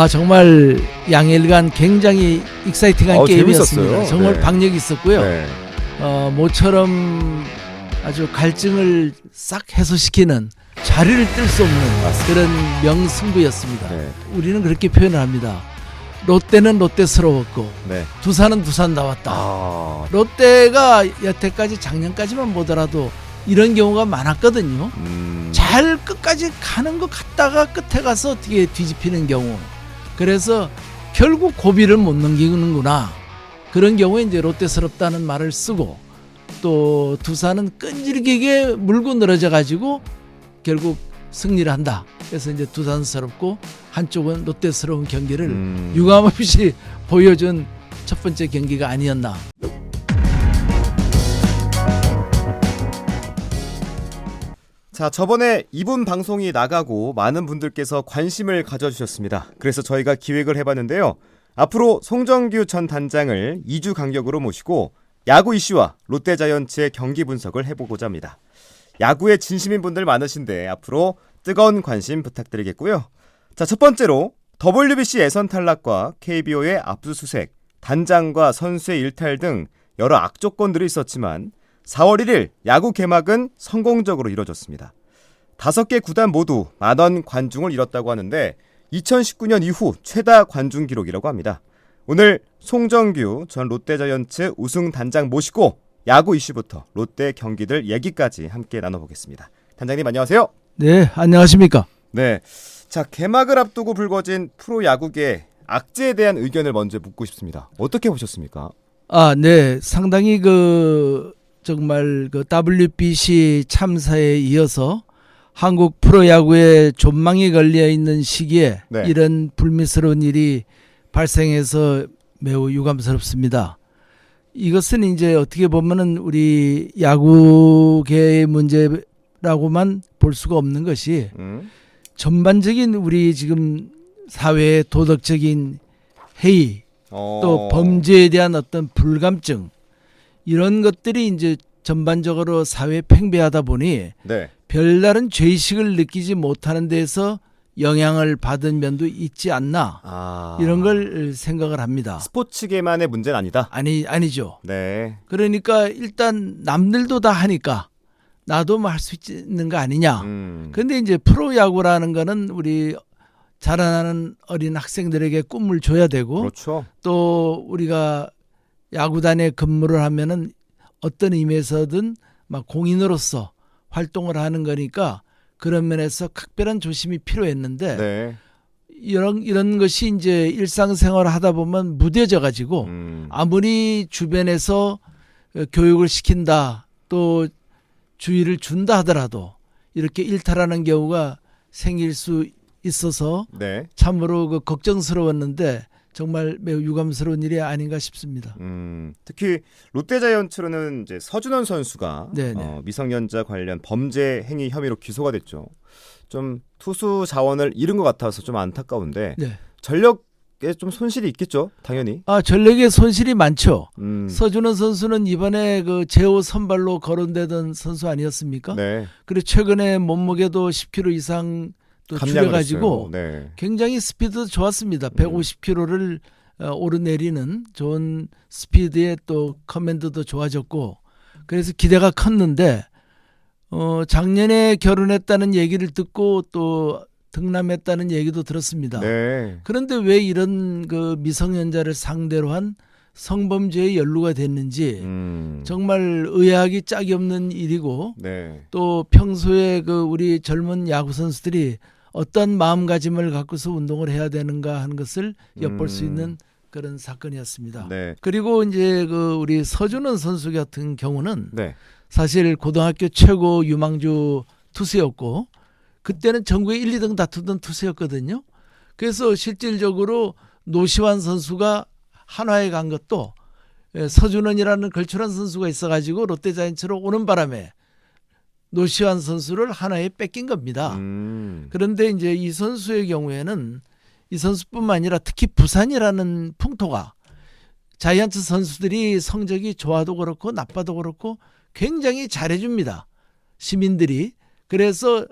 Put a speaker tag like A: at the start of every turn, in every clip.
A: 정말 양일간 굉장히 익사이팅한 게임이었습니다.
B: 재밌었어요.
A: 정말
B: 네.
A: 박력이 있었고요.
B: 네.
A: 모처럼 아주 갈증을 싹 해소시키는 자리를 뜰 수 없는 그런 명승부였습니다.
B: 네.
A: 우리는 그렇게 표현을 합니다. 롯데는 롯데스러웠고
B: 네.
A: 두산은 두산다웠다.
B: 아,
A: 롯데가 여태까지 작년까지만 보더라도 이런 경우가 많았거든요. 잘 끝까지 가는 것 같다가 끝에 가서 어떻게 뒤집히는 경우. 그래서 결국 고비를 못 넘기는구나. 그런 경우에 이제 롯데스럽다는 말을 쓰고 또 두산은 끈질기게 물고 늘어져 가지고 결국 승리를 한다. 그래서 이제 두산스럽고 한쪽은 롯데스러운 경기를 유감없이 보여준 첫 번째 경기가 아니었나.
B: 자, 저번에 이분 방송이 나가고 많은 분들께서 관심을 가져주셨습니다. 그래서 저희가 기획을 해봤는데요. 앞으로 송정규 전 단장을 2주 간격으로 모시고 야구 이슈와 롯데자이언츠의 경기 분석을 해보고자 합니다. 야구에 진심인 분들 많으신데 앞으로 뜨거운 관심 부탁드리겠고요. 자, 첫 번째로 WBC 예선 탈락과 KBO의 압수수색, 단장과 선수의 일탈 등 여러 악조건들이 있었지만 4월 1일 야구 개막은 성공적으로 이뤄졌습니다. 5개 구단 모두 10,000원 관중을 잃었다고 하는데 2019년 이후 최다 관중 기록이라고 합니다. 오늘 송정규 전 롯데자이언츠 우승 단장 모시고 야구 이슈부터 롯데 경기들 얘기까지 함께 나눠보겠습니다. 단장님 안녕하세요.
A: 네, 안녕하십니까.
B: 네, 자 개막을 앞두고 불거진 프로야구계 악재에 대한 의견을 먼저 묻고 싶습니다. 어떻게 보셨습니까?
A: 네, 상당히 정말 WBC 참사에 이어서 한국 프로야구에 존망이 걸려 있는 시기에
B: 네.
A: 이런 불미스러운 일이 발생해서 매우 유감스럽습니다. 이것은 이제 어떻게 보면은 우리 야구계의 문제라고만 볼 수가 없는 것이 전반적인 우리 지금 사회의 도덕적인 해이 또 범죄에 대한 어떤 불감증 이런 것들이 이제 전반적으로 사회에 팽배하다 보니
B: 네.
A: 별다른 죄의식을 느끼지 못하는 데서 영향을 받은 면도 있지 않나 이런 걸 생각을 합니다.
B: 스포츠계만의 문제는 아니다?
A: 아니죠.
B: 네.
A: 그러니까 일단 남들도 다 하니까 나도 뭐 할 수 있는 거 아니냐. 근데 이제 프로야구라는 거는 우리 자라나는 어린 학생들에게 꿈을 줘야 되고
B: 그렇죠.
A: 또 우리가 야구단에 근무를 하면은 어떤 의미에서든 막 공인으로서 활동을 하는 거니까 그런 면에서 각별한 조심이 필요했는데
B: 네.
A: 이런 것이 이제 일상생활을 하다 보면 무뎌져 가지고 아무리 주변에서 교육을 시킨다 또 주의를 준다 하더라도 이렇게 일탈하는 경우가 생길 수 있어서
B: 네.
A: 참으로 걱정스러웠는데 정말 매우 유감스러운 일이 아닌가 싶습니다.
B: 특히 롯데자이언츠로는 이제 서준원 선수가 미성년자 관련 범죄 행위 혐의로 기소가 됐죠. 좀 투수 자원을 잃은 것 같아서 좀 안타까운데
A: 네.
B: 전력에 좀 손실이 있겠죠, 당연히.
A: 전력에 손실이 많죠. 서준원 선수는 이번에 제5 선발로 거론되던 선수 아니었습니까?
B: 네.
A: 그리고 최근에 몸무게도 10kg 이상 또 줄여가지고
B: 네.
A: 굉장히 스피드도 좋았습니다. 150km를 오르내리는 좋은 스피드에 또 커맨드도 좋아졌고 그래서 기대가 컸는데 작년에 결혼했다는 얘기를 듣고 또 등남했다는 얘기도 들었습니다.
B: 네.
A: 그런데 왜 이런 미성년자를 상대로 한 성범죄에 연루가 됐는지 정말 의아하기 짝이 없는 일이고
B: 네.
A: 또 평소에 우리 젊은 야구 선수들이 어떤 마음가짐을 갖고서 운동을 해야 되는가 하는 것을 엿볼 수 있는 그런 사건이었습니다.
B: 네.
A: 그리고 이제 우리 서준원 선수 같은 경우는
B: 네.
A: 사실 고등학교 최고 유망주 투수였고 그때는 전국에 1, 2등 다투던 투수였거든요. 그래서 실질적으로 노시환 선수가 한화에 간 것도 서준원이라는 걸출한 선수가 있어가지고 롯데자이언츠로 오는 바람에 노시환 선수를 한화에 뺏긴 겁니다. 그런데 이제 이 선수의 경우에는 이 선수뿐만 아니라 특히 부산이라는 풍토가 자이언츠 선수들이 성적이 좋아도 그렇고 나빠도 그렇고 굉장히 잘해줍니다. 시민들이. 그래서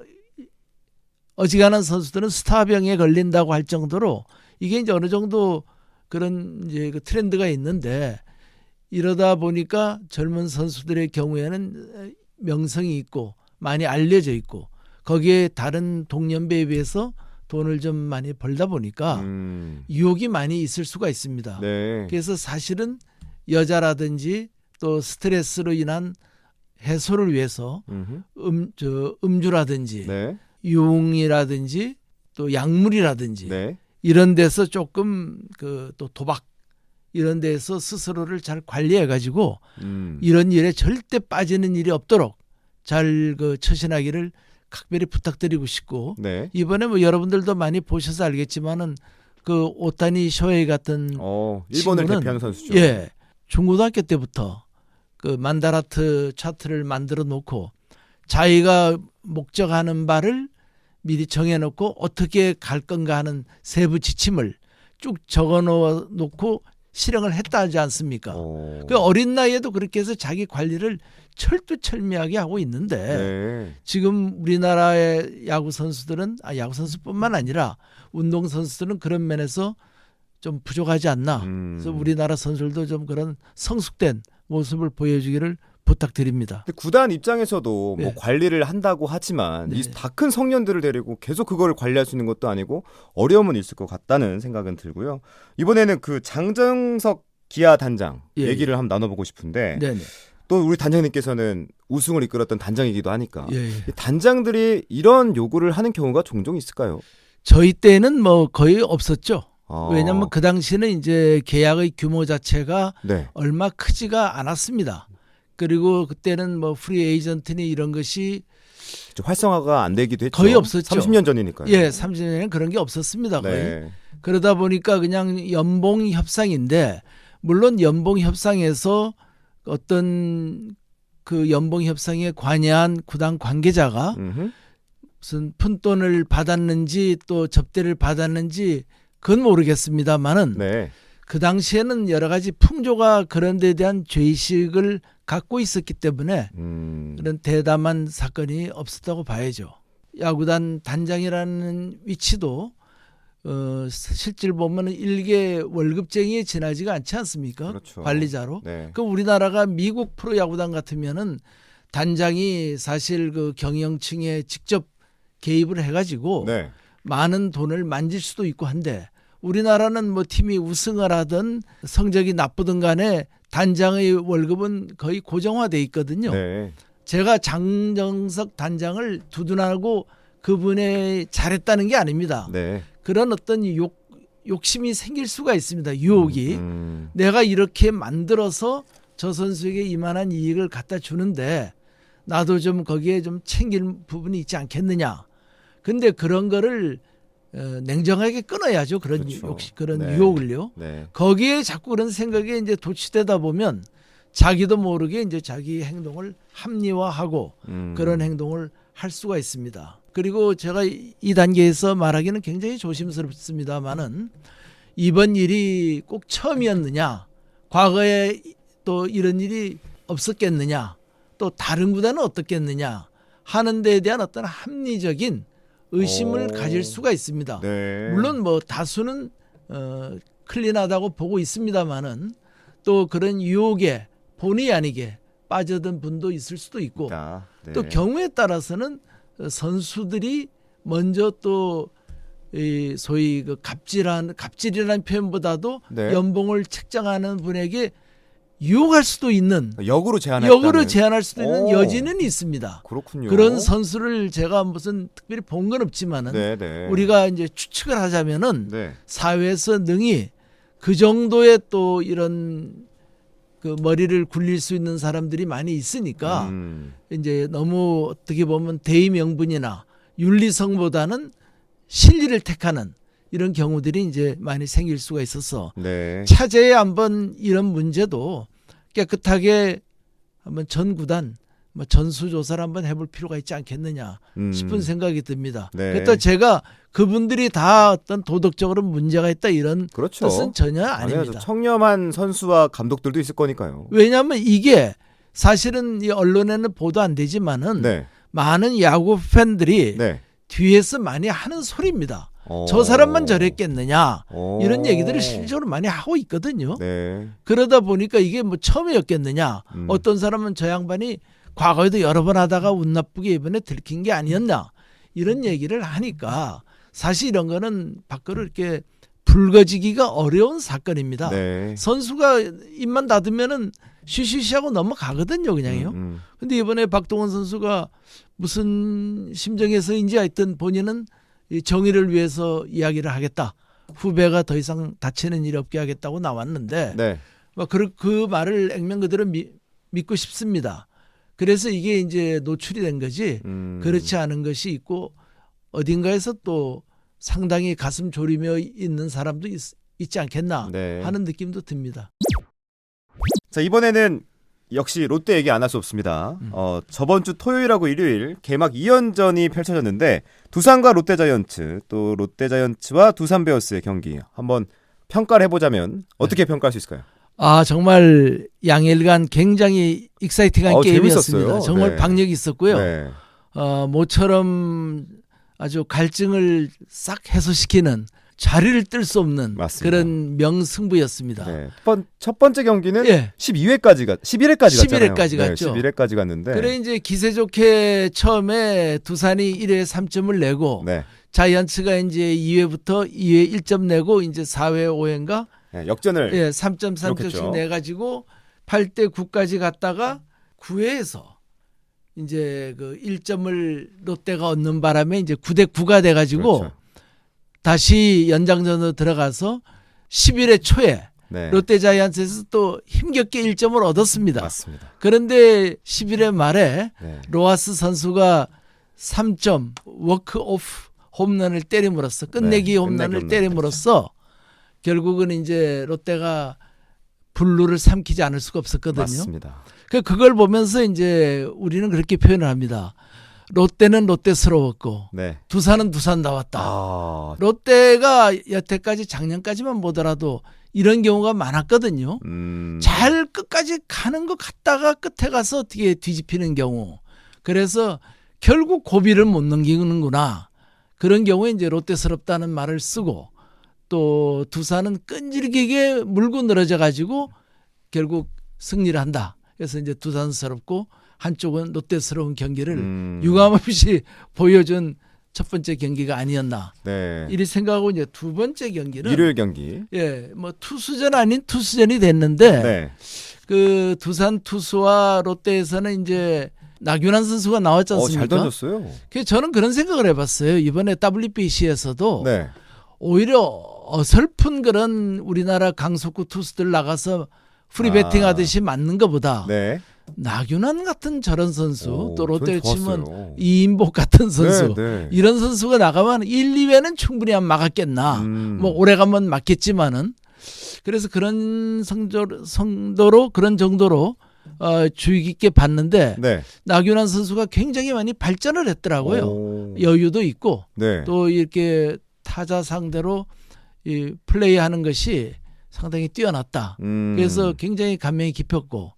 A: 어지간한 선수들은 스타병에 걸린다고 할 정도로 이게 이제 어느 정도 그런 이제 그 트렌드가 있는데 이러다 보니까 젊은 선수들의 경우에는 명성이 있고 많이 알려져 있고 거기에 다른 동년배에 비해서 돈을 좀 많이 벌다 보니까 유혹이 많이 있을 수가 있습니다.
B: 네.
A: 그래서 사실은 여자라든지 또 스트레스로 인한 해소를 위해서 음주라든지
B: 네.
A: 유흥이라든지 또 약물이라든지
B: 네.
A: 이런 데서 조금 그 또 도박 이런 데서 스스로를 잘 관리해 가지고 이런 일에 절대 빠지는 일이 없도록 잘 그 처신하기를 각별히 부탁드리고 싶고
B: 네.
A: 이번에 뭐 여러분들도 많이 보셔서 알겠지만은 그 오타니 쇼헤이 같은
B: 일본을
A: 친구는
B: 대표하는 선수죠.
A: 예, 중고등학교 때부터 그 만다라트 차트를 만들어 놓고 자기가 목적하는 바를 미리 정해놓고 어떻게 갈 건가 하는 세부 지침을 쭉 적어놓고 실행을 했다 하지 않습니까? 그 어린 나이에도 그렇게 해서 자기 관리를 철두철미하게 하고 있는데
B: 네.
A: 지금 우리나라의 야구 선수들은 야구 선수뿐만 아니라 운동 선수들은 그런 면에서 좀 부족하지 않나. 그래서 우리나라 선수들도 좀 그런 성숙된 모습을 보여주기를 부탁드립니다.
B: 근데 구단 입장에서도
A: 네.
B: 뭐 관리를 한다고 하지만
A: 네.
B: 이 다 큰 성년들을 데리고 계속 그거를 관리할 수 있는 것도 아니고 어려움은 있을 것 같다는 생각은 들고요. 이번에는 그 장정석 기아 단장
A: 예,
B: 얘기를 한번 나눠보고 싶은데
A: 네네.
B: 또 우리 단장님께서는 우승을 이끌었던 단장이기도 하니까
A: 예, 예.
B: 이 단장들이 이런 요구를 하는 경우가 종종 있을까요?
A: 저희 때는 뭐 거의 없었죠.
B: 아,
A: 왜냐하면 그 당시는 이제 계약의 규모 자체가
B: 네.
A: 얼마 크지가 않았습니다. 그리고 그때는 뭐 프리 에이전트니 이런 것이
B: 좀 활성화가 안 되기도 했죠.
A: 거의 없었죠.
B: 30년 전이니까요.
A: 예, 30년에는 그런 게 없었습니다. 거의.
B: 네.
A: 그러다 보니까 그냥 연봉 협상인데 물론 연봉 협상에서 어떤 그 연봉 협상에 관여한 구단 관계자가 무슨 푼돈을 받았는지 또 접대를 받았는지 그건 모르겠습니다만은
B: 네.
A: 그 당시에는 여러 가지 풍조가 그런 데 대한 죄의식을 갖고 있었기 때문에 그런 대담한 사건이 없었다고 봐야죠. 야구단 단장이라는 위치도 실질 보면 일개 월급쟁이에 지나지가 않지 않습니까?
B: 그렇죠.
A: 관리자로.
B: 네.
A: 그 우리나라가 미국 프로야구단 같으면은 단장이 사실 그 경영층에 직접 개입을 해가지고
B: 네.
A: 많은 돈을 만질 수도 있고 한데 우리나라는 뭐 팀이 우승을 하든 성적이 나쁘든 간에 단장의 월급은 거의 고정화돼 있거든요.
B: 네.
A: 제가 장정석 단장을 두둔하고 그분의 잘했다는 게 아닙니다.
B: 네.
A: 그런 어떤 욕심이 생길 수가 있습니다. 유혹이.
B: 음.
A: 내가 이렇게 만들어서 저 선수에게 이만한 이익을 갖다 주는데 나도 좀 거기에 좀 챙길 부분이 있지 않겠느냐. 근데 그런 거를 냉정하게 끊어야죠. 그런
B: 그렇죠.
A: 그런
B: 네.
A: 유혹을요.
B: 네.
A: 거기에 자꾸 그런 생각에 이제 도취되다 보면 자기도 모르게 이제 자기 행동을 합리화하고 그런 행동을 할 수가 있습니다. 그리고 제가 이 단계에서 말하기는 굉장히 조심스럽습니다만은 이번 일이 꼭 처음이었느냐, 과거에 또 이런 일이 없었겠느냐, 또 다른 구단은 어떻겠느냐 하는 데에 대한 어떤 합리적인 의심을 가질 수가 있습니다.
B: 네.
A: 물론 뭐 다수는 클린하다고 보고 있습니다만은 또 그런 유혹에 본의 아니게 빠져든 분도 있을 수도 있고
B: 네.
A: 또 경우에 따라서는 선수들이 먼저 또 이 소위 그 갑질이라는 표현보다도
B: 네.
A: 연봉을 책정하는 분에게 유혹할 수도 있는
B: 역으로
A: 제한할 수도 있는
B: 오.
A: 여지는 있습니다.
B: 그렇군요.
A: 그런 선수를 제가 무슨 특별히 본 건 없지만은
B: 네, 네.
A: 우리가 이제 추측을 하자면은
B: 네.
A: 사회에서 능히 그 정도의 또 이런 그 머리를 굴릴 수 있는 사람들이 많이 있으니까 이제 너무 어떻게 보면 대의 명분이나 윤리성보다는 실리를 택하는 이런 경우들이 이제 많이 생길 수가 있어서
B: 네.
A: 차제에 한번 이런 문제도 깨끗하게 한번 전 구단 뭐 전수조사를 한번 해볼 필요가 있지 않겠느냐 싶은 생각이 듭니다.
B: 네.
A: 그래서 제가 그분들이 다 어떤 도덕적으로 문제가 있다 이런
B: 그렇죠.
A: 뜻은 전혀
B: 아니요,
A: 아닙니다.
B: 청렴한 선수와 감독들도 있을 거니까요.
A: 왜냐하면 이게 사실은 이 언론에는 보도 안 되지만은
B: 네.
A: 많은 야구 팬들이
B: 네.
A: 뒤에서 많이 하는 소리입니다.
B: 어.
A: 저 사람만 저랬겠느냐 이런
B: 어.
A: 얘기들을 실제로 많이 하고 있거든요.
B: 네.
A: 그러다 보니까 이게 뭐 처음이었겠느냐.
B: 음.
A: 어떤 사람은 저 양반이 과거에도 여러 번 하다가 운 나쁘게 이번에 들킨 게 아니었나 이런 얘기를 하니까 사실 이런 거는 밖으로 이렇게 불거지기가 어려운 사건입니다.
B: 네.
A: 선수가 입만 닫으면은 쉬쉬쉬하고 넘어가거든요, 그냥요. 근데 이번에 박동원 선수가 무슨 심정에서인지 하여튼 본인은 이 정의를 위해서 이야기를 하겠다. 후배가 더 이상 다치는 일 없게 하겠다고 나왔는데
B: 네.
A: 그 말을 액면 그대로 믿고 싶습니다. 그래서 이게 이제 노출이 된 거지 그렇지 않은 것이 있고 어딘가에서 또 상당히 가슴 졸이며 있는 사람도 있지 않겠나
B: 네.
A: 하는 느낌도 듭니다.
B: 자, 이번에는 역시 롯데 얘기 안 할 수 없습니다. 저번 주 토요일하고 일요일 개막 2연전이 펼쳐졌는데 두산과 롯데자이언츠 또 롯데자이언츠와 두산 베어스의 경기 한번 평가를 해보자면 어떻게 평가할 수 있을까요?
A: 아 정말 양일간 굉장히 익사이팅한 게임이었습니다.
B: 재밌었어요.
A: 정말
B: 네.
A: 박력이 있었고요.
B: 네.
A: 모처럼 아주 갈증을 싹 해소시키는 자리를 뜰 수 없는
B: 맞습니다.
A: 그런 명승부였습니다.
B: 네. 첫 번째 경기는
A: 예.
B: 11회까지 갔잖아요.
A: 11회까지
B: 네,
A: 갔죠.
B: 11회까지 갔는데
A: 그래 이제 기세 좋게 처음에 두산이 1회에 3점을 내고
B: 네.
A: 자이언츠가 이제 2회부터 2회 1점 내고 이제 4회 5회인가
B: 네, 역전을
A: 3점 3점씩
B: 기록했죠.
A: 내 가지고 8대 9까지 갔다가 9회에서 이제 그 1점을 롯데가 얻는 바람에 이제 9대 9가 돼 가지고
B: 그렇죠.
A: 다시 연장전으로 들어가서 11회 초에
B: 네.
A: 롯데 자이언츠에서 또 힘겹게 1점을 얻었습니다.
B: 맞습니다.
A: 그런데 11회 말에
B: 네.
A: 로하스 선수가 3점 워크오프 홈런을 때림으로써 끝내기
B: 네,
A: 홈런을
B: 끝내기
A: 때림으로써 결국은 이제 롯데가 분루를 삼키지 않을 수가 없었거든요.
B: 맞습니다.
A: 그걸 보면서 이제 우리는 그렇게 표현을 합니다. 롯데는 롯데스러웠고
B: 네.
A: 두산은 두산다웠다.
B: 아,
A: 롯데가 여태까지 작년까지만 보더라도 이런 경우가 많았거든요. 잘 끝까지 가는 것 같다가 끝에 가서 어떻게 뒤집히는 경우. 그래서 결국 고비를 못 넘기는구나. 그런 경우에 이제 롯데스럽다는 말을 쓰고 또 두산은 끈질기게 물고 늘어져 가지고 결국 승리를 한다. 그래서 이제 두산스럽고 한쪽은 롯데스러운 경기를 유감없이 보여준 첫 번째 경기가 아니었나.
B: 네.
A: 이리 생각하고 이제 두 번째 경기는
B: 일요일 경기.
A: 예, 뭐 투수전 아닌 투수전이 됐는데
B: 네.
A: 그 두산 투수와 롯데에서는 이제 나균환 선수가 나왔지 않습니까?
B: 잘 던졌어요.
A: 그래서 저는 그런 생각을 해봤어요. 이번에 WBC에서도
B: 네.
A: 오히려 어설픈 그런 우리나라 강속구 투수들 나가서 프리배팅 하듯이 맞는 것보다
B: 네.
A: 나균환 같은 저런 선수 또 롯데를
B: 전
A: 치면
B: 좋았어요.
A: 이인복 같은 선수
B: 네, 네.
A: 이런 선수가 나가면 1, 2회는 충분히 안 막았겠나. 뭐 오래 가면 맞겠지만은 그래서 그런 성도로 그런 정도로 주의 깊게 봤는데
B: 네.
A: 나균환 선수가 굉장히 많이 발전을 했더라고요.
B: 오.
A: 여유도 있고
B: 네.
A: 또 이렇게 타자 상대로 이 플레이하는 것이 상당히 뛰어났다. 그래서 굉장히 감명이 깊었고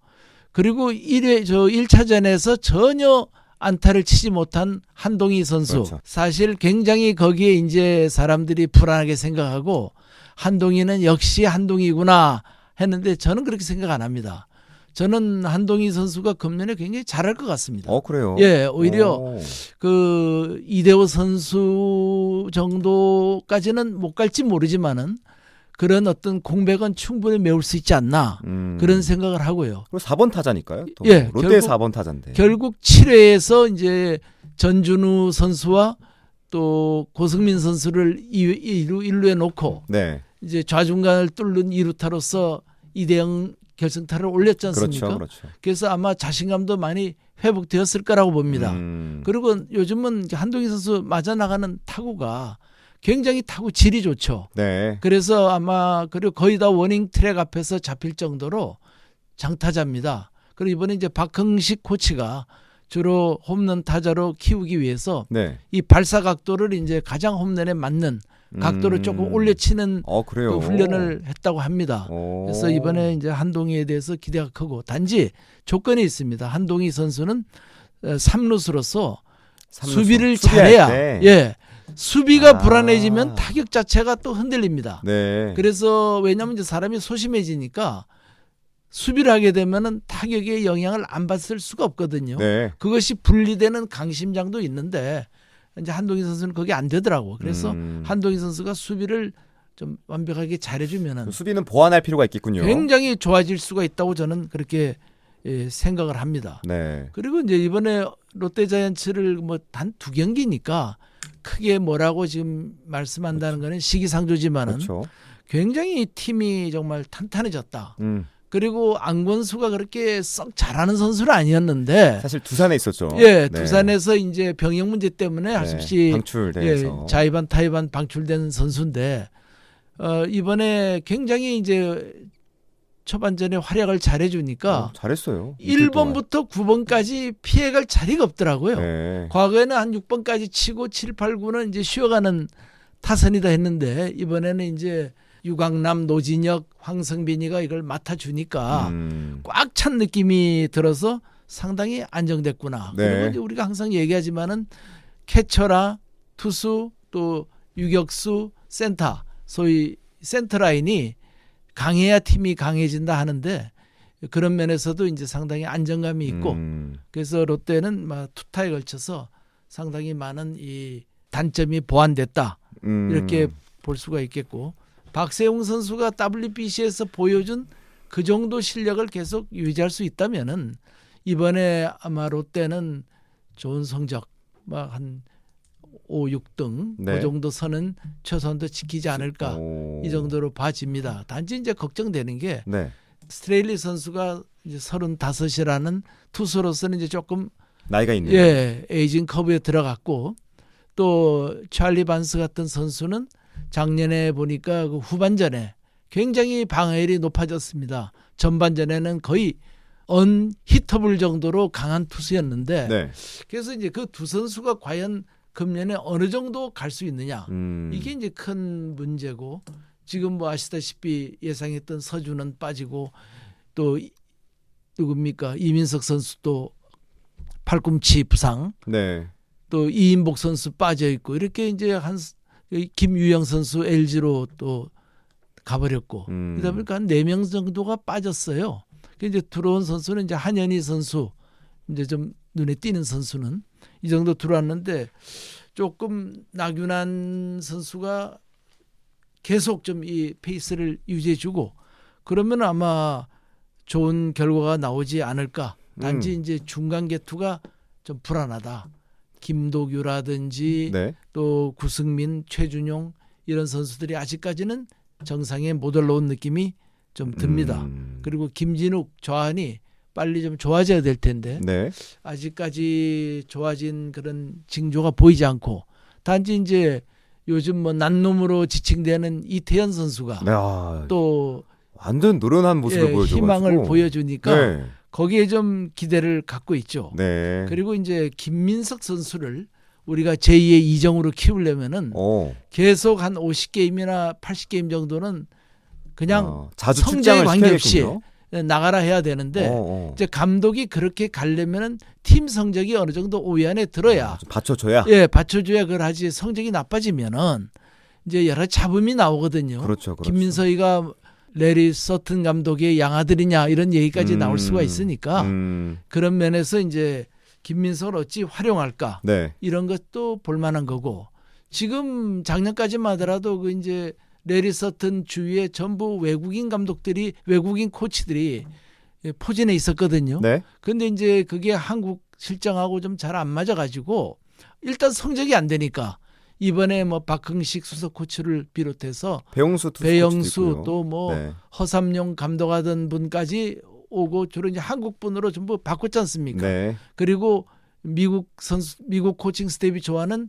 A: 그리고 1차전에서 전혀 안타를 치지 못한 한동희 선수.
B: 그렇죠.
A: 사실 굉장히 거기에 이제 사람들이 불안하게 생각하고 한동희는 역시 한동희구나 했는데 저는 그렇게 생각 안 합니다. 저는 한동희 선수가 금년에 굉장히 잘할 것 같습니다.
B: 그래요?
A: 예, 오히려 그 이대호 선수 정도까지는 못 갈지 모르지만은 그런 어떤 공백은 충분히 메울 수 있지 않나 그런 생각을 하고요.
B: 그리고 4번 타자니까요. 또.
A: 예,
B: 롯데 4번 타자인데.
A: 결국 7회에서 이제 전준우 선수와 또 고승민 선수를 1루에 놓고
B: 네.
A: 이제 좌중간을 뚫는 2루타로서 2대0 결승타를 올렸지 않습니까?
B: 그렇죠. 그렇죠.
A: 그래서 아마 자신감도 많이 회복되었을 거라고 봅니다. 그리고 요즘은 한동희 선수 맞아 나가는 타구가 굉장히 타구 질이 좋죠.
B: 네.
A: 그래서 아마 그리고 거의 다 워닝 트랙 앞에서 잡힐 정도로 장타자입니다. 그리고 이번에 이제 박흥식 코치가 주로 홈런 타자로 키우기 위해서
B: 네.
A: 이 발사 각도를 이제 가장 홈런에 맞는 각도를 조금 올려치는
B: 그래요.
A: 그 훈련을 했다고 합니다. 그래서 이번에 이제 한동희에 대해서 기대가 크고 단지 조건이 있습니다. 한동희 선수는 3루수로서 수비를
B: 수비할
A: 잘해야
B: 때.
A: 예. 수비가
B: 아.
A: 불안해지면 타격 자체가 또 흔들립니다.
B: 네.
A: 그래서 왜냐하면 이제 사람이 소심해지니까 수비를 하게 되면은 타격에 영향을 안 받을 수가 없거든요.
B: 네.
A: 그것이 분리되는 강심장도 있는데 이제 한동희 선수는 그게 안 되더라고. 그래서 한동희 선수가 수비를 좀 완벽하게 잘해주면은
B: 수비는 보완할 필요가 있겠군요.
A: 굉장히 좋아질 수가 있다고 저는 그렇게 생각을 합니다.
B: 네.
A: 그리고 이제 이번에 롯데자이언츠를 뭐 단 2경기니까 크게 뭐라고 지금 말씀한다는 거는 시기상조지만은
B: 그렇죠.
A: 굉장히 팀이 정말 탄탄해졌다.
B: 음.
A: 그리고 안권수가 그렇게 썩 잘하는 선수는 아니었는데
B: 사실 두산에 있었죠.
A: 예,
B: 네.
A: 두산에서 이제 병역 문제 때문에 할 수 없이
B: 방출돼서
A: 자의반 타의반 방출된 선수인데 이번에 굉장히 이제 초반전에 활약을 잘해주니까
B: 잘했어요. 이틀 동안.
A: 1번부터 9번까지 피해갈 자리가 없더라고요.
B: 네.
A: 과거에는 한 6번까지 치고 7, 8, 9는 이제 쉬어가는 타선이다 했는데 이번에는 이제 유강남, 노진혁, 황성빈이가 이걸 맡아주니까 꽉 찬 느낌이 들어서 상당히 안정됐구나.
B: 네.
A: 그리고 이제 우리가 항상 얘기하지만은 캐쳐라 투수 또 유격수 센터 소위 센터 라인이 강해야 팀이 강해진다 하는데 그런 면에서도 이제 상당히 안정감이 있고 그래서 롯데는 막 투타에 걸쳐서 상당히 많은 이 단점이 보완됐다 이렇게 볼 수가 있겠고 박세웅 선수가 WBC에서 보여준 그 정도 실력을 계속 유지할 수 있다면은 이번에 아마 롯데는 좋은 성적 막 한 5, 6등
B: 네.
A: 그 정도 선은 최소한도 지키지 않을까 이 정도로 봐집니다. 단지 이제 걱정되는 게
B: 네.
A: 스트레일리 선수가 이제 35이라는 투수로서는 이제 조금
B: 나이가 있네요.
A: 에이징 커브에 들어갔고 또 찰리 반스 같은 선수는 작년에 보니까 그 후반전에 굉장히 방어율이 높아졌습니다. 전반전에는 거의 언히터블 정도로 강한 투수였는데
B: 네.
A: 그래서 이제 그 두 선수가 과연 금년에 어느 정도 갈 수 있느냐 이게 이제 큰 문제고 지금 뭐 아시다시피 예상했던 서준은 빠지고 또 누굽니까 이민석 선수도 팔꿈치 부상
B: 네.
A: 또 이인복 선수 빠져 있고 이렇게 이제 한 김유영 선수 LG로 또 가버렸고 그러다 보니까 한 4명 정도가 빠졌어요. 이제 들어온 선수는 이제 한현희 선수 이제 좀 눈에 띄는 선수는 이 정도 들어왔는데 조금 나균환 선수가 계속 좀 이 페이스를 유지해주고 그러면 아마 좋은 결과가 나오지 않을까. 단지 이제 중간 개투가 좀 불안하다. 김도규라든지
B: 네.
A: 또 구승민, 최준용 이런 선수들이 아직까지는 정상에 못 올라온 느낌이 좀 듭니다. 그리고 김진욱, 좌한이 빨리 좀 좋아져야 될 텐데
B: 네.
A: 아직까지 좋아진 그런 징조가 보이지 않고 단지 이제 요즘 뭐 난놈으로 지칭되는 이태현 선수가
B: 야,
A: 또
B: 완전 노련한 모습을 보여줘가지고
A: 희망을 보여주니까
B: 네.
A: 거기에 좀 기대를 갖고 있죠.
B: 네.
A: 그리고 이제 김민석 선수를 우리가 제2의 이정으로 키우려면은 계속 한 50게임이나 80게임 정도는 그냥
B: 자주
A: 성적에
B: 출장을
A: 관계없이
B: 시켜야겠군요.
A: 나가라 해야 되는데 이제 감독이 그렇게 가려면은 팀 성적이 어느 정도 5위 안에 들어야
B: 좀 받쳐줘야.
A: 받쳐줘야 그걸 하지. 성적이 나빠지면은 이제 여러 잡음이 나오거든요.
B: 그렇죠.
A: 김민서이가 레리 서튼 감독의 양아들이냐 이런 얘기까지 나올 수가 있으니까 그런 면에서 이제 김민석을 어찌 활용할까
B: 네.
A: 이런 것도 볼만한 거고 지금 작년까지만 하더라도 그 이제 레리 서튼 주위에 전부 외국인 감독들이 외국인 코치들이 포진해 있었거든요.
B: 네.
A: 근데 이제 그게 한국 실정하고 좀 잘 안 맞아가지고 일단 성적이 안 되니까 이번에 뭐 박흥식 수석 코치를 비롯해서 배영수 또 뭐 허삼용 감독하던 분까지 오고 주로 이제 한국 분으로 전부 바꿨지 않습니까?
B: 네.
A: 그리고 미국 코칭 스텝이 좋아하는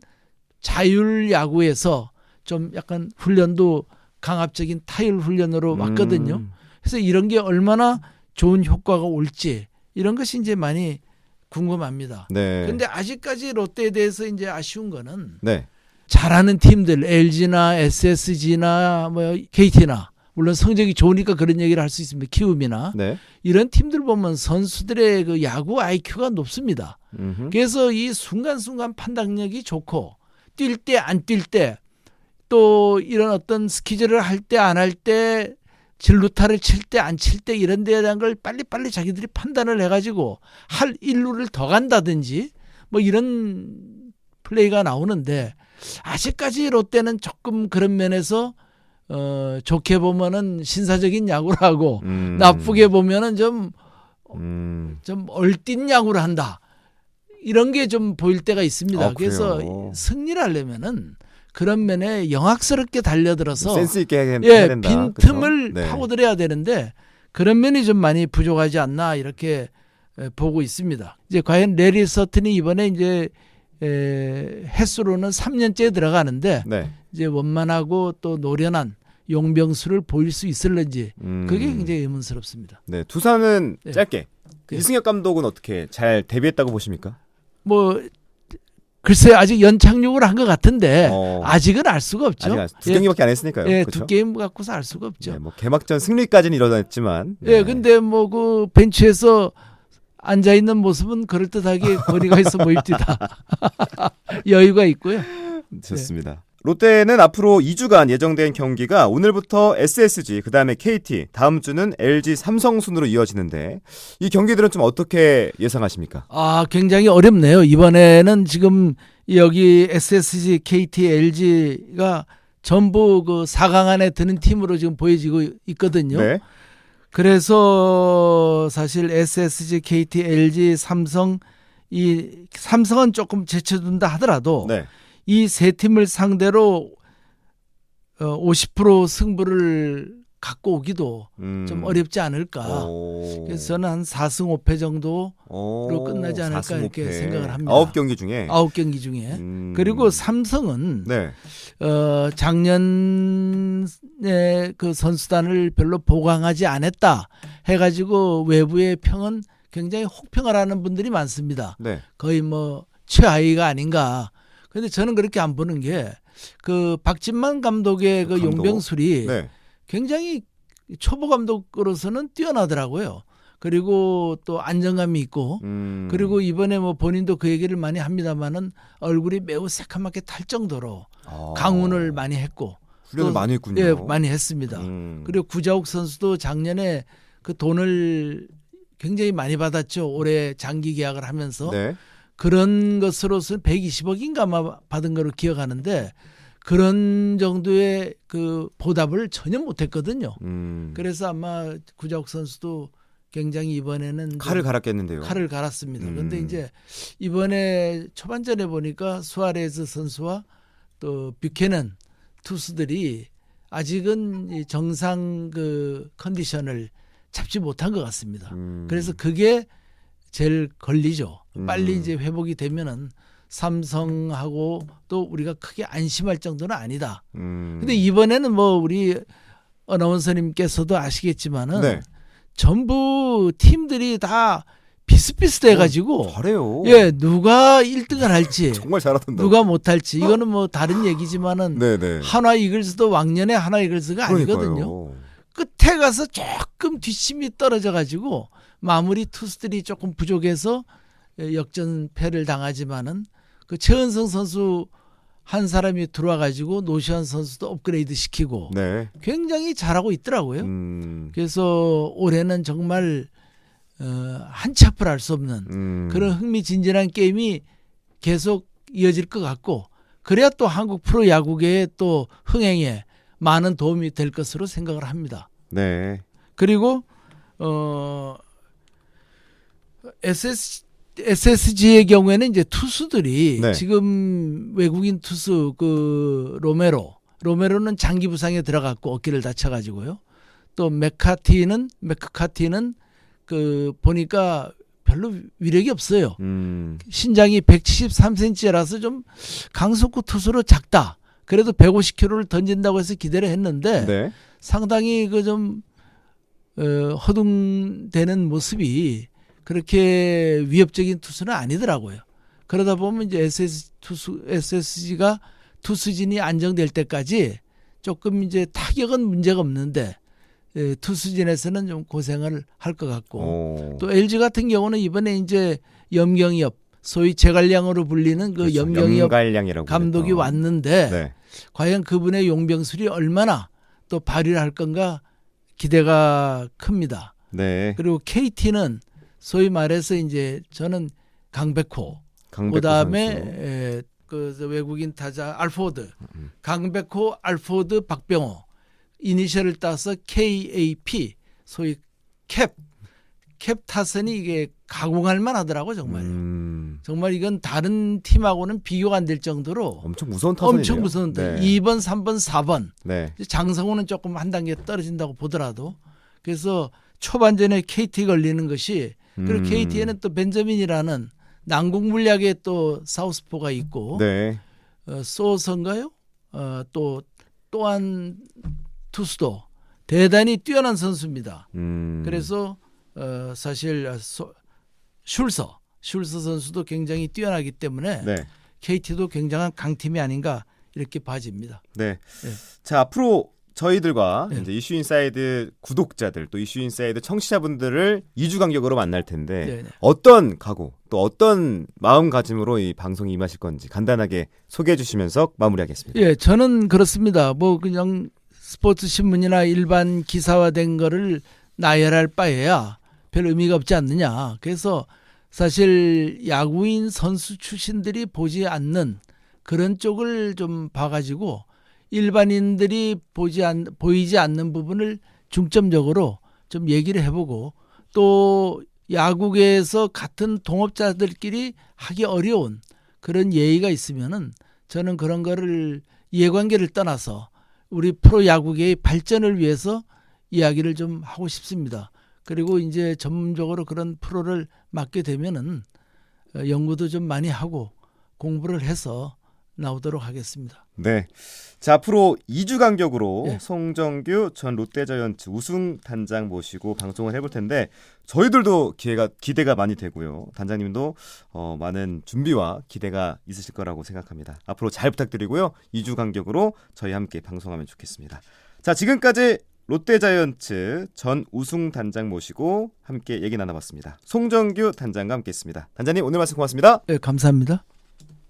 A: 자율 야구에서 좀 약간 훈련도 강압적인 타율 훈련으로 왔거든요. 그래서 이런 게 얼마나 좋은 효과가 올지 이런 것이 이제 많이 궁금합니다.
B: 네.
A: 근데 아직까지 롯데에 대해서 이제 아쉬운 거는
B: 네.
A: 잘하는 팀들 LG나 SSG나 뭐 KT나 물론 성적이 좋으니까 그런 얘기를 할 수 있습니다. 키움이나
B: 네.
A: 이런 팀들 보면 선수들의 그 야구 IQ가 높습니다.
B: 음흠.
A: 그래서 이 순간순간 판단력이 좋고 뛸 때 안 뛸 때 또 이런 어떤 스키즈를 할 때 안 할 때 진루타를 칠 때 안 칠 때 이런 데에 대한 걸 빨리빨리 자기들이 판단을 해가지고 할 일루를 더 간다든지 뭐 이런 플레이가 나오는데 아직까지 롯데는 조금 그런 면에서 좋게 보면은 신사적인 야구를 하고 나쁘게 보면은 좀 얼띤 야구를 한다. 이런 게 좀 보일 때가 있습니다. 그래서
B: 그래요?
A: 승리를 하려면은 그런 면에 영악스럽게 달려들어서
B: 센스 있게 해야 된다.
A: 빈틈을
B: 그쵸? 네.
A: 파고들어야 되는데 그런 면이 좀 많이 부족하지 않나 이렇게 보고 있습니다. 이제 과연 레리 서튼이 이번에 이제 횟수로는 3년째 들어가는데
B: 네.
A: 이제 원만하고 또 노련한 용병수를 보일 수 있을런지 그게 굉장히 의문스럽습니다.
B: 네, 두산은
A: 네.
B: 짧게
A: 네.
B: 이승엽 감독은 어떻게 잘 데뷔했다고 보십니까?
A: 뭐 글쎄 아직 연착륙을 한 것 같은데 아직은 알 수가 없죠.
B: 아직 두 경기밖에 안 했으니까요.
A: 예,
B: 그렇죠?
A: 두 게임 갖고서 알 수가 없죠.
B: 네, 뭐 개막전 승리까지는 이뤄냈지만.
A: 예, 근데 뭐 그 벤치에서 앉아 있는 모습은 그럴듯하게 거리가 있어 보입니다. 여유가 있고요.
B: 좋습니다. 롯데는 앞으로 2주간 예정된 경기가 오늘부터 SSG, 그다음에 KT, 다음 주는 LG, 삼성 순으로 이어지는데 이 경기들은 좀 어떻게 예상하십니까?
A: 아, 굉장히 어렵네요. 이번에는 지금 여기 SSG, KT, LG가 전부 그 4강 안에 드는 팀으로 지금 보여지고 있거든요.
B: 네.
A: 그래서 사실 SSG, KT, LG, 삼성 이 삼성은 조금 제쳐둔다 하더라도
B: 네.
A: 이 세 팀을 상대로 50% 승부를 갖고 오기도 좀 어렵지 않을까. 그래서 저는 한 4승 5패 정도로 끝나지 않을까
B: 4승
A: 이렇게
B: 5패.
A: 생각을 합니다.
B: 9경기 중에.
A: 9경기 중에. 그리고 삼성은
B: 네.
A: 작년에 그 선수단을 별로 보강하지 않았다 해가지고 외부의 평은 굉장히 혹평을 하는 분들이 많습니다.
B: 네.
A: 거의 뭐 최하위가 아닌가. 근데 저는 그렇게 안 보는 게 그 박진만 감독의 그
B: 감독?
A: 용병술이
B: 네.
A: 굉장히 초보 감독으로서는 뛰어나더라고요. 그리고 또 안정감이 있고 그리고 이번에 뭐 본인도 그 얘기를 많이 합니다만은 얼굴이 매우 새카맣게 탈 정도로 강운을 많이 했고
B: 훈련을
A: 또,
B: 많이 했군요.
A: 예, 많이 했습니다. 그리고 구자욱 선수도 작년에 그 돈을 굉장히 많이 받았죠. 올해 장기 계약을 하면서.
B: 네.
A: 그런 것으로서 120억인가 아마 받은 거로 기억하는데 그런 정도의 그 보답을 전혀 못했거든요. 그래서 아마 구자욱 선수도 굉장히 이번에는
B: 칼을 갈았겠는데요.
A: 칼을 갈았습니다. 그런데 이제 이번에 초반전에 보니까 수아레즈 선수와 또 뷰캐넌 투수들이 아직은 이 정상 그 컨디션을 잡지 못한 것 같습니다. 그래서 그게 제일 걸리죠. 빨리 이제 회복이 되면은 삼성하고 또 우리가 크게 안심할 정도는 아니다. 근데 이번에는 뭐 우리 어나운서님께서도 아시겠지만은
B: 네.
A: 전부 팀들이 다 비슷비슷해가지고
B: 잘해요.
A: 예, 누가 1등을 할지
B: 정말 잘하던데.
A: 누가 못할지 이거는 뭐 다른 얘기지만은
B: 네네.
A: 한화 이글스도 왕년의 한화 이글스가 아니거든요. 끝에 가서 조금 뒷심이 떨어져가지고 마무리 투수들이 조금 부족해서 역전패를 당하지만은 그 최은성 선수 한 사람이 들어와가지고 노시환 선수도 업그레이드 시키고
B: 네.
A: 굉장히 잘하고 있더라고요. 그래서 올해는 정말 한치 앞을 알 수 없는 그런 흥미진진한 게임이 계속 이어질 것 같고 그래야 또 한국 프로야구계의 또 흥행에 많은 도움이 될 것으로 생각을 합니다.
B: 네.
A: 그리고 SSG의 경우에는 이제 투수들이
B: 네.
A: 지금 외국인 투수 그 로메로는 장기 부상에 들어갔고 어깨를 다쳐가지고요. 또 맥카티는 그 보니까 별로 위력이 없어요. 신장이 173cm라서 좀 강속구 투수로 작다. 그래도 150km를 던진다고 해서 기대를 했는데
B: 네.
A: 상당히 그 좀 허둥대는 모습이 그렇게 위협적인 투수는 아니더라고요. 그러다 보면 이제 SSG가 투수진이 안정될 때까지 조금 이제 타격은 문제가 없는데 투수진에서는 좀 고생을 할 것 같고 또 LG 같은 경우는 이번에 이제 염경엽 소위 제갈량으로 불리는 그
B: 그렇죠.
A: 염경엽
B: 염갈량이라고
A: 감독이
B: 불렸던.
A: 왔는데
B: 네.
A: 과연 그분의 용병술이 얼마나 또 발휘를 할 건가 기대가 큽니다.
B: 네.
A: 그리고 KT는 소위 말해서 이제 저는 강백호,
B: 강백호
A: 그다음에
B: 선수.
A: 그 외국인 타자 알포드, 강백호, 알포드, 박병호 이니셜을 따서 KAP 소위 캡 타선이 이게 가공할 만하더라고 정말. 정말 이건 다른 팀하고는 비교가 안 될 정도로
B: 엄청 무서운 타선이네요.
A: 엄청 무서운데
B: 네.
A: 2번, 3번, 4번
B: 네.
A: 장성호는 조금 한 단계 떨어진다고 보더라도 그래서 초반전에 KT 걸리는 것이 그리고 KT에는 또 벤저민이라는 남국 물약의 또 사우스포가 있고
B: 네.
A: 소선가요? 또한 투수도 대단히 뛰어난 선수입니다. 그래서 사실 슐서 선수도 굉장히 뛰어나기 때문에
B: 네.
A: KT도 굉장한 강팀이 아닌가 이렇게 봐집니다.
B: 네.
A: 네.
B: 자, 앞으로 저희들과
A: 네.
B: 이제 이슈인사이드 구독자들 또 이슈인사이드 청취자분들을 2주 간격으로 만날 텐데
A: 네, 네.
B: 어떤 각오 또 어떤 마음가짐으로 이 방송에 임하실 건지 간단하게 소개해 주시면서 마무리하겠습니다.
A: 예, 저는 그렇습니다. 뭐 그냥 스포츠 신문이나 일반 기사화된 거를 나열할 바에야 별 의미가 없지 않느냐. 그래서 사실 야구인 선수 출신들이 보지 않는 그런 쪽을 좀 봐가지고 일반인들이 보이지 않는 부분을 중점적으로 좀 얘기를 해보고 또 야구계에서 같은 동업자들끼리 하기 어려운 그런 예의가 있으면은 저는 그런 거를 이해관계를 떠나서 우리 프로야구계의 발전을 위해서 이야기를 좀 하고 싶습니다. 그리고 이제 전문적으로 그런 프로를 맡게 되면은 연구도 좀 많이 하고 공부를 해서 나오도록 하겠습니다.
B: 네. 자, 앞으로 2주 간격으로
A: 예.
B: 송정규 전 롯데자이언츠 우승 단장 모시고 방송을 해볼 텐데 저희들도 기대가 많이 되고요. 단장님도 많은 준비와 기대가 있으실 거라고 생각합니다. 앞으로 잘 부탁드리고요. 2주 간격으로 저희 함께 방송하면 좋겠습니다. 자, 지금까지 롯데자이언츠 전 우승 단장 모시고 함께 얘기 나눠봤습니다. 송정규 단장과 함께했습니다. 단장님 오늘 말씀 고맙습니다.
A: 네, 감사합니다.